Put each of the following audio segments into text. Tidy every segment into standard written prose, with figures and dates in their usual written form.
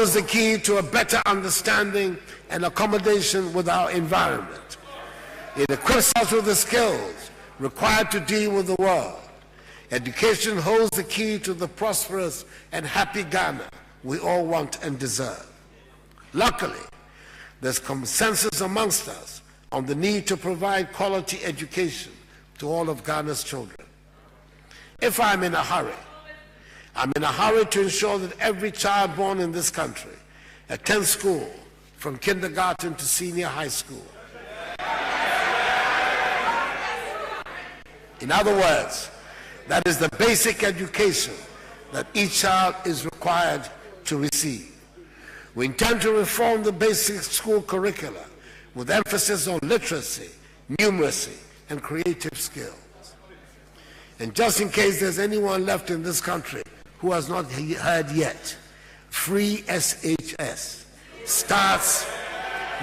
holds the key to a better understanding and accommodation with our environment. It equips us with the skills required to deal with the world. Education holds the key to the prosperous and happy Ghana we all want and deserve. Luckily, there's consensus amongst us on the need to provide quality education to all of Ghana's children. If I'm in a hurry to ensure that every child born in this country attends school from kindergarten to senior high school. In other words, that is the basic education that each child is required to receive. We intend to reform the basic school curricula with emphasis on literacy, numeracy, and creative skills. And just in case there's anyone left in this country who has not heard yet, free SHS starts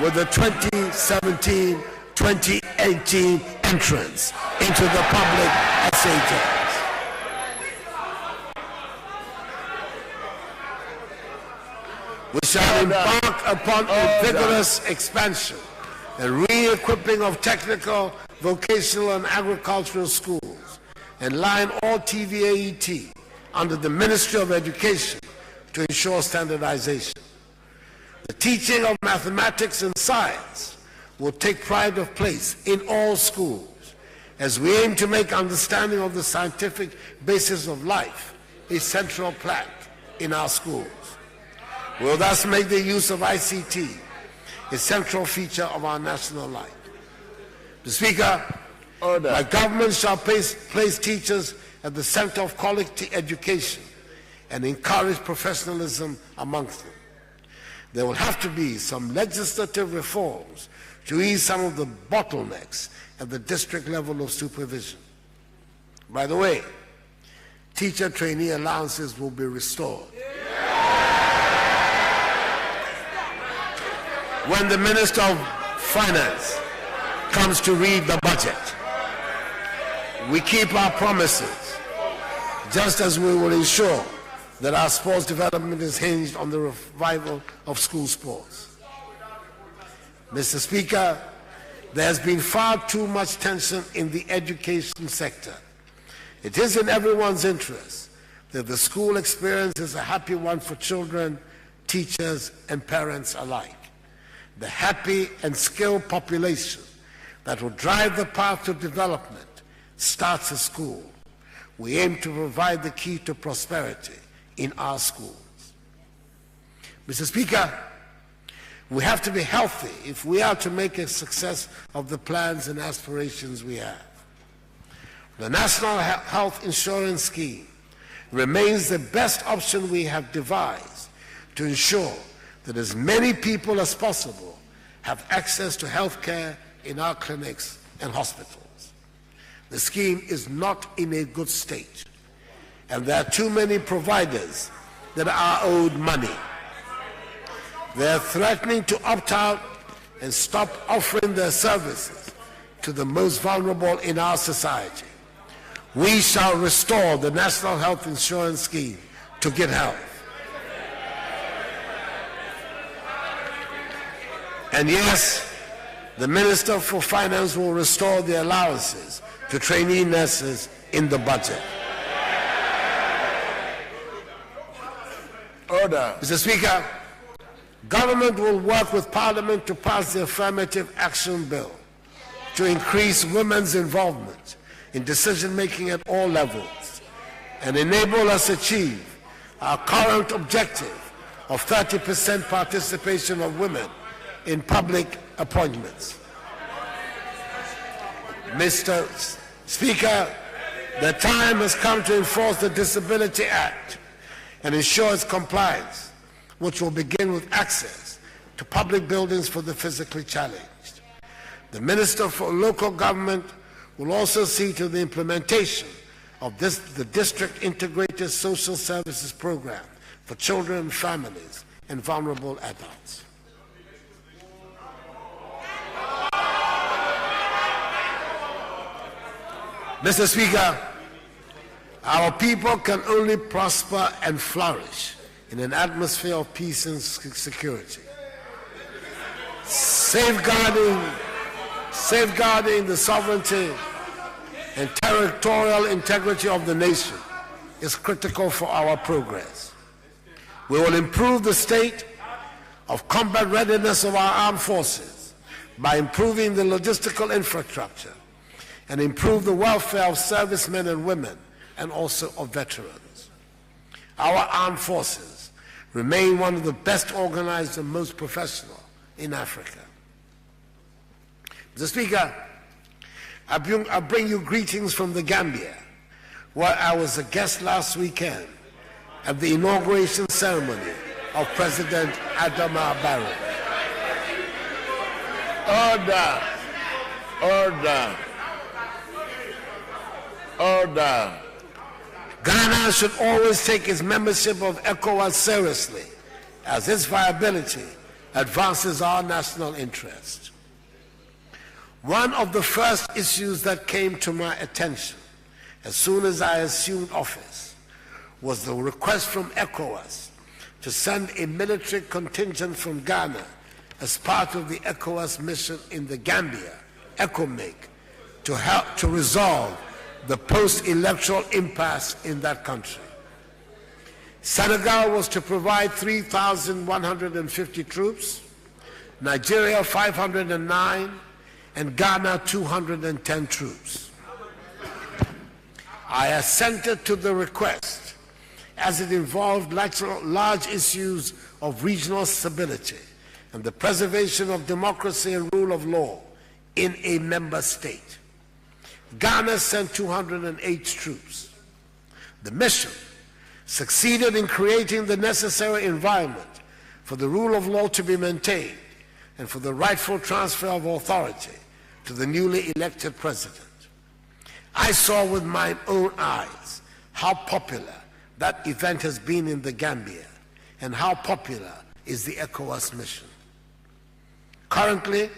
with the 2017-2018 entrance into the public SHS. We shall embark upon a vigorous expansion and re-equipping of technical, vocational, and agricultural schools, and line all TVAET under the Ministry of Education to ensure standardization. The teaching of mathematics and science will take pride of place in all schools as we aim to make understanding of the scientific basis of life a central plank in our schools. We will thus make the use of ICT a central feature of our national life. Mr. Speaker, my government shall place teachers at the center of quality education and encourage professionalism amongst them. There will have to be some legislative reforms to ease some of the bottlenecks at the district level of supervision. By the way, teacher trainee allowances will be restored. When the Minister of Finance comes to read the budget, we keep our promises, just as we will ensure that our sports development is hinged on the revival of school sports. Mr. Speaker, there has been far too much tension in the education sector. It is in everyone's interest that the school experience is a happy one for children, teachers, and parents alike. The happy and skilled population that will drive the path to development starts at school. We aim to provide the key to prosperity in our schools. Mr. Speaker, we have to be healthy if we are to make a success of the plans and aspirations we have. The National Health Insurance Scheme remains the best option we have devised to ensure that as many people as possible have access to health care in our clinics and hospitals. The scheme is not in a good state, and there are too many providers that are owed money. They are threatening to opt out and stop offering their services to the most vulnerable in our society. We shall restore the National Health Insurance Scheme to good health. And yes, the Minister for Finance will restore the allowances to trainee nurses in the budget. Order. Mr. Speaker, government will work with Parliament to pass the Affirmative Action Bill to increase women's involvement in decision-making at all levels and enable us achieve our current objective of 30% participation of women in public appointments. Mr. Speaker, the time has come to enforce the Disability Act and ensure its compliance, which will begin with access to public buildings for the physically challenged. The Minister for Local Government will also see to the implementation of the District Integrated Social Services Program for children and families and vulnerable adults. Mr. Speaker, our people can only prosper and flourish in an atmosphere of peace and security. Safeguarding the sovereignty and territorial integrity of the nation is critical for our progress. We will improve the state of combat readiness of our armed forces by improving the logistical infrastructure and improve the welfare of servicemen and women and also of veterans. Our armed forces remain one of the best organized and most professional in Africa. Mr. Speaker, I bring you greetings from the Gambia, where I was a guest last weekend at the inauguration ceremony of President Adama Barrow. Order! Order! Order! Ghana should always take its membership of ECOWAS seriously, as its viability advances our national interest. One of the first issues that came to my attention as soon as I assumed office was the request from ECOWAS to send a military contingent from Ghana as part of the ECOWAS mission in the Gambia, ECOMIG, to help to resolve the post-electoral impasse in that country. Senegal was to provide 3,150 troops, Nigeria 509, and Ghana 210 troops. I assented to the request as it involved large issues of regional stability and the preservation of democracy and rule of law in a member state. Ghana sent 208 troops. The mission succeeded in creating the necessary environment for the rule of law to be maintained and for the rightful transfer of authority to the newly elected president. I saw with my own eyes how popular that event has been in the Gambia and how popular is the ECOWAS mission. Currently,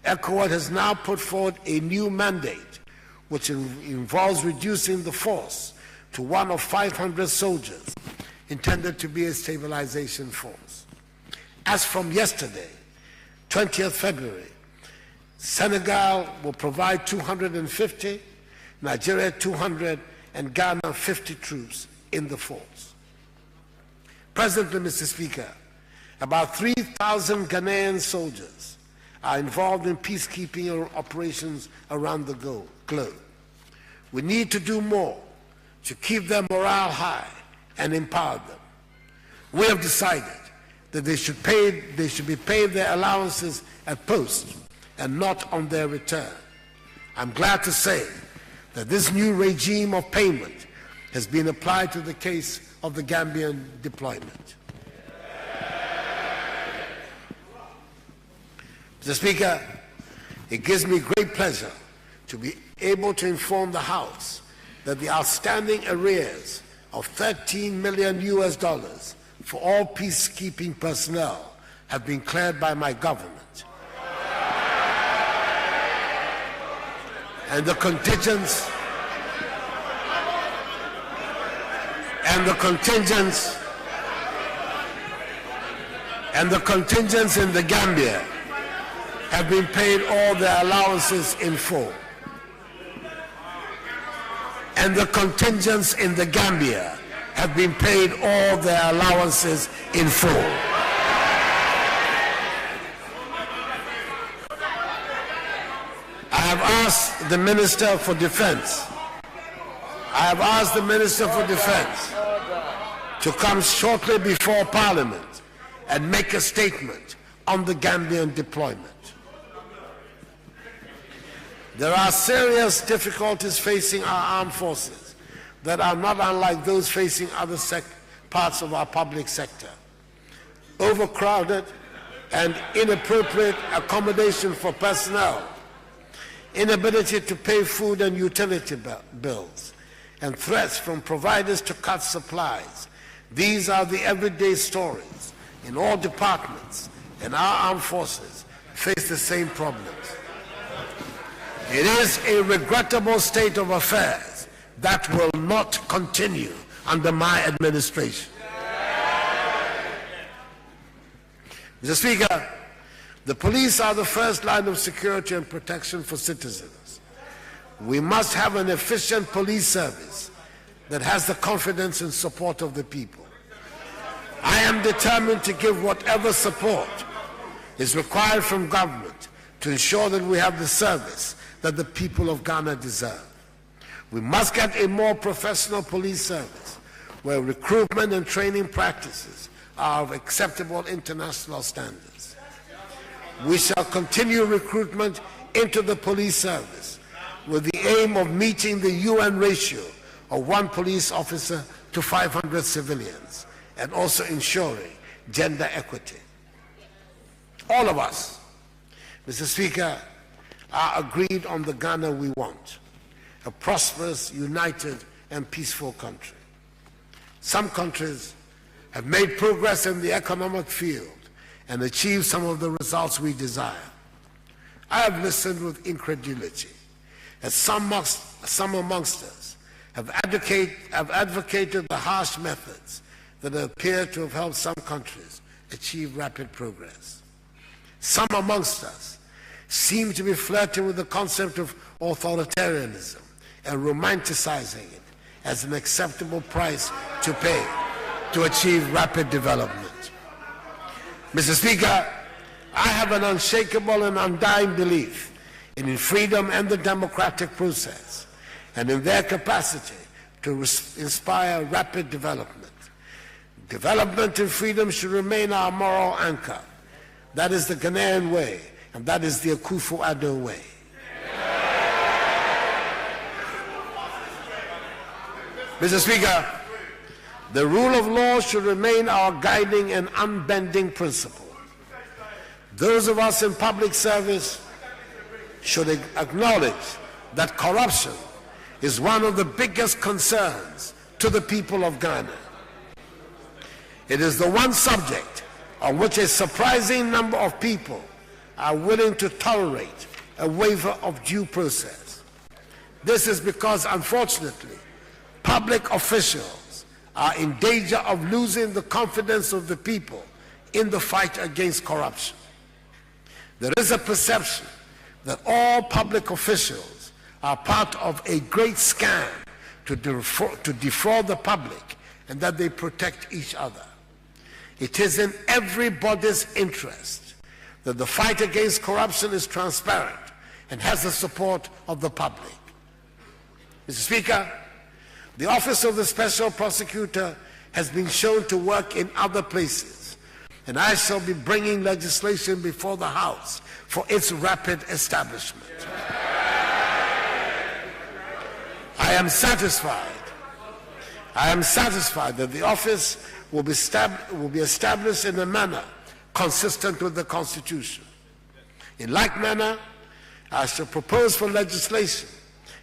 ECOWAS has now put forward a new mandate which involves reducing the force to one of 500 soldiers intended to be a stabilization force. As from yesterday, 20th February, Senegal will provide 250, Nigeria 200, and Ghana 50 troops in the force. Presently, Mr. Speaker, about 3,000 Ghanaian soldiers are involved in peacekeeping operations around the globe. We need to do more to keep their morale high and empower them. We have decided that they should be paid their allowances at post and not on their return. I'm glad to say that this new regime of payment has been applied to the case of the Gambian deployment. Mr. Speaker, it gives me great pleasure to be able to inform the House that the outstanding arrears of $13 million for all peacekeeping personnel have been cleared by my government. And the contingents in the Gambia have been paid all their allowances in full. And the contingents in the Gambia have been paid all their allowances in full. I have asked the Minister for Defense to come shortly before Parliament and make a statement on the Gambian deployment. There are serious difficulties facing our armed forces that are not unlike those facing other parts of our public sector. Overcrowded and inappropriate accommodation for personnel, inability to pay food and utility bills, and threats from providers to cut supplies. These are the everyday stories in all departments, and our armed forces face the same problems. It is a regrettable state of affairs that will not continue under my administration. Mr. Speaker, the police are the first line of security and protection for citizens. We must have an efficient police service that has the confidence and support of the people. I am determined to give whatever support is required from government to ensure that we have the service that the people of Ghana deserve. We must get a more professional police service where recruitment and training practices are of acceptable international standards. We shall continue recruitment into the police service with the aim of meeting the UN ratio of 1 police officer to 500 civilians and also ensuring gender equity. All of us, Mr. Speaker, are agreed on the Ghana we want, a prosperous, united, and peaceful country. Some countries have made progress in the economic field and achieved some of the results we desire. I have listened with incredulity as some amongst us have advocated the harsh methods that appear to have helped some countries achieve rapid progress. Some amongst us seem to be flirting with the concept of authoritarianism and romanticizing it as an acceptable price to pay to achieve rapid development. Mr. Speaker, I have an unshakable and undying belief in freedom and the democratic process and in their capacity to inspire rapid development. Development and freedom should remain our moral anchor. That is the Ghanaian way, and that is the Akufo Addo way. Mr. Speaker, the rule of law should remain our guiding and unbending principle. Those of us in public service should acknowledge that corruption is one of the biggest concerns to the people of Ghana. It is the one subject on which a surprising number of people are willing to tolerate a waiver of due process. This is because, unfortunately, public officials are in danger of losing the confidence of the people in the fight against corruption. There is a perception that all public officials are part of a great scam to defraud the public and that they protect each other. It is in everybody's interest that the fight against corruption is transparent and has the support of the public. Mr. Speaker, the Office of the Special Prosecutor has been shown to work in other places, and I shall be bringing legislation before the House for its rapid establishment. I am satisfied that the office will be established in a manner consistent with the Constitution. In like manner, I shall propose for legislation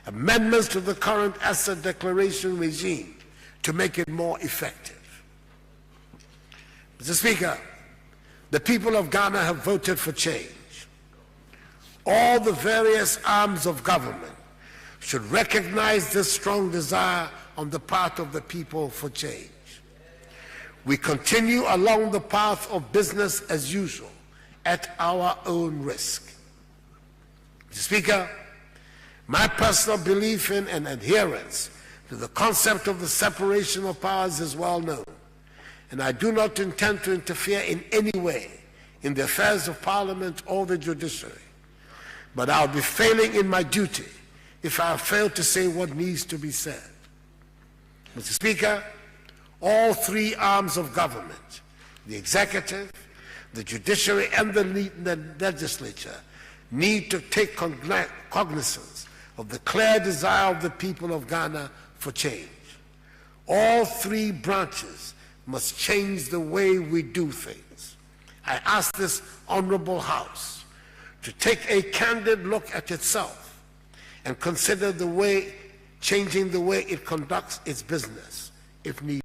amendments to the current asset declaration regime to make it more effective. Mr. Speaker, the people of Ghana have voted for change. All the various arms of government should recognize this strong desire on the part of the people for change. We continue along the path of business as usual at our own risk. Mr. Speaker, my personal belief in and adherence to the concept of the separation of powers is well known, and I do not intend to interfere in any way in the affairs of Parliament or the judiciary. But I'll be failing in my duty if I fail to say what needs to be said. Mr. Speaker, all three arms of government, the executive, the judiciary, and the legislature, need to take cognizance of the clear desire of the people of Ghana for change. All three branches must change the way we do things. I ask this honorable House to take a candid look at itself and consider changing the way it conducts its business, if needed.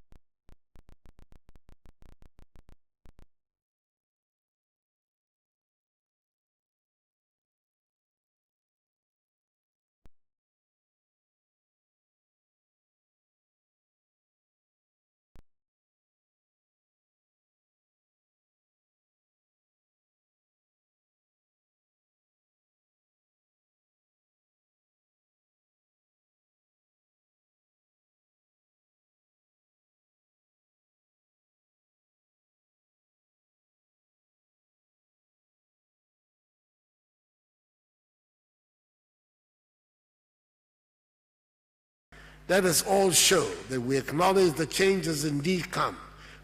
Let us all show that we acknowledge the change has indeed come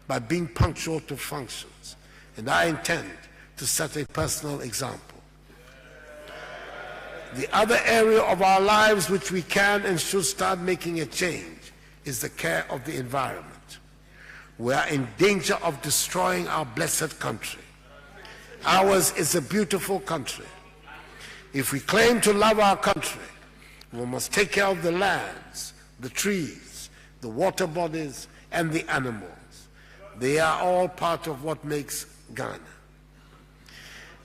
by being punctual to functions. And I intend to set a personal example. The other area of our lives which we can and should start making a change is the care of the environment. We are in danger of destroying our blessed country. Ours is a beautiful country. If we claim to love our country, we must take care of the lands, the trees, the water bodies, and the animals. They are all part of what makes Ghana.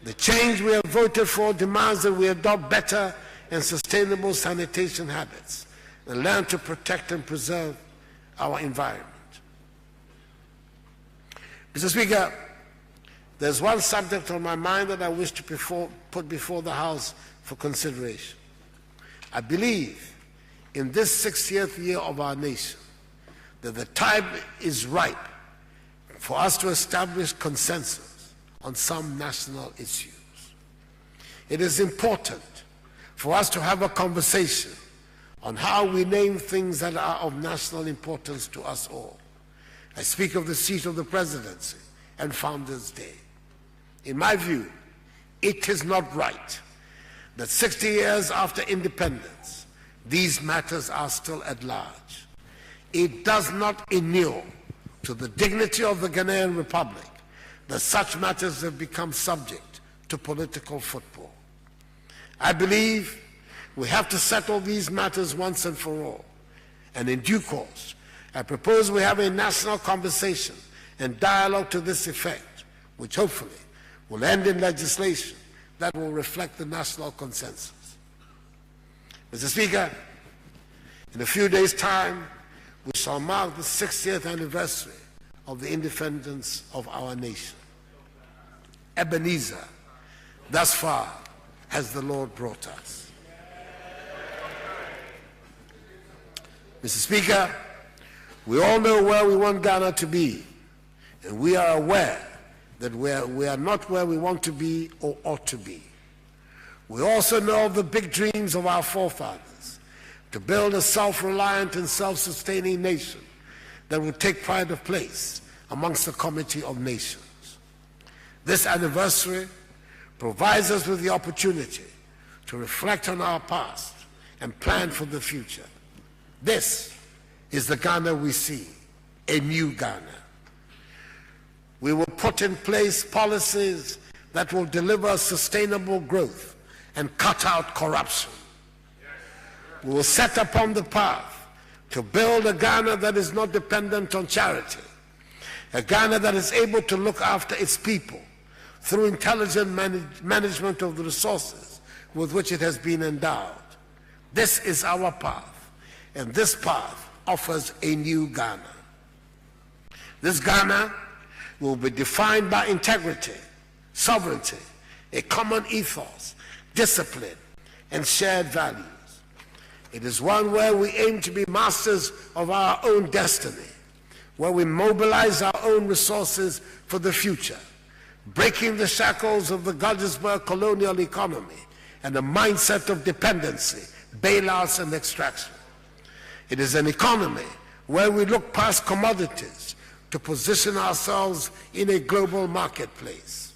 The change we have voted for demands that we adopt better and sustainable sanitation habits and learn to protect and preserve our environment. Mr. Speaker, there's one subject on my mind that I wish to put before the House for consideration. I believe in this 60th year of our nation that the time is ripe for us to establish consensus on some national issues. It is important for us to have a conversation on how we name things that are of national importance to us all. I speak of the seat of the presidency and Founders' Day. In my view, it is not right that 60 years after independence, these matters are still at large. It does not inure to the dignity of the Ghanaian Republic that such matters have become subject to political football. I believe we have to settle these matters once and for all, and in due course, I propose we have a national conversation and dialogue to this effect, which hopefully will end in legislation that will reflect the national consensus. Mr. Speaker, in a few days' time, we shall mark the 60th anniversary of the independence of our nation. Ebenezer, thus far has the Lord brought us. Mr. Speaker, we all know where we want Ghana to be, and we are aware that we are not where we want to be or ought to be. We also know of the big dreams of our forefathers to build a self-reliant and self-sustaining nation that will take pride of place amongst the community of nations. This anniversary provides us with the opportunity to reflect on our past and plan for the future. This is the Ghana we see, a new Ghana. We will put in place policies that will deliver sustainable growth and cut out corruption. We will set upon the path to build a Ghana that is not dependent on charity, a Ghana that is able to look after its people through intelligent management of the resources with which it has been endowed. This is our path, and this path offers a new Ghana. This Ghana will be defined by integrity, sovereignty, a common ethos, discipline, and shared values. It is one where we aim to be masters of our own destiny, where we mobilize our own resources for the future, breaking the shackles of the Gettysburg colonial economy and the mindset of dependency, bailouts, and extraction. It is an economy where we look past commodities to position ourselves in a global marketplace.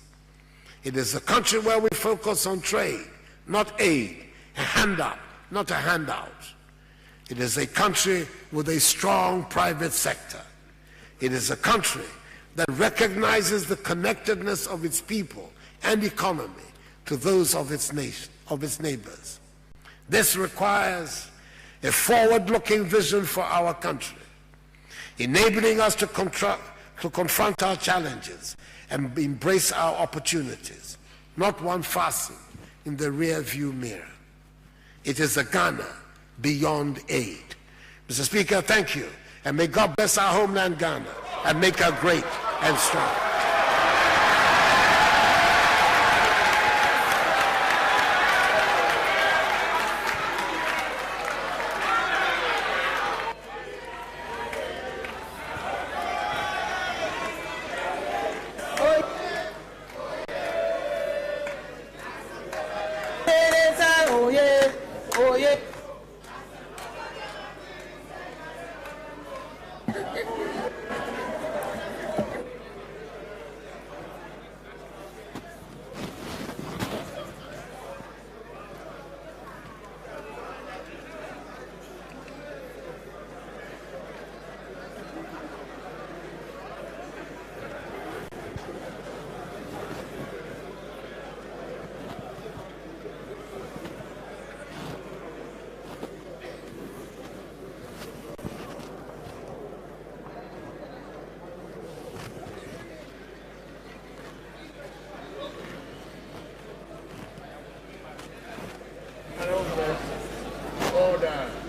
It is a country where we focus on trade, not aid, a handout, not a handout. It is a country with a strong private sector. It is a country that recognizes the connectedness of its people and economy to those of its nation, of its neighbors. This requires a forward-looking vision for our country, enabling us to confront our challenges and embrace our opportunities, not one fastened in the rear-view mirror. It is a Ghana beyond aid. Mr. Speaker, thank you, and may God bless our homeland Ghana and make her great and strong. done.